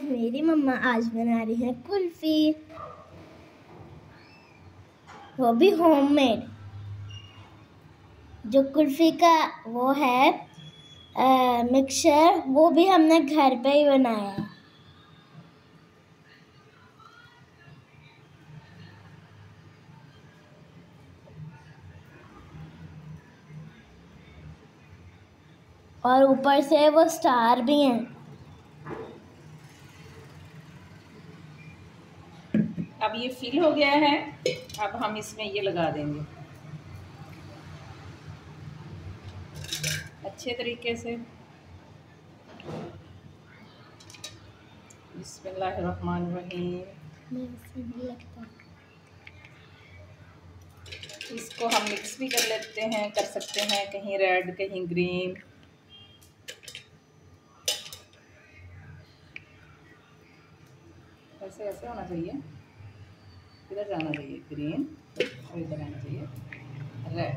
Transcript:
Guys, मेरी मम्मा आज बना रही है कुल्फी, वो भी होममेड। जो कुल्फी का वो है मिक्सचर, वो भी हमने घर पे ही बनाया है। और ऊपर से वो स्टार भी हैं। अब ये फिल हो गया है। अब हम इसमें ये लगा देंगे अच्छे तरीके से। बिस्मिल्लाहिर्रहमानिर्रहीम। इसको हम मिक्स भी कर लेते हैं, कर सकते हैं, कहीं रेड कहीं ग्रीन। ऐसे ऐसे होना चाहिए, इधर जाना चाहिए ग्रीन और इधर आना चाहिए रेड।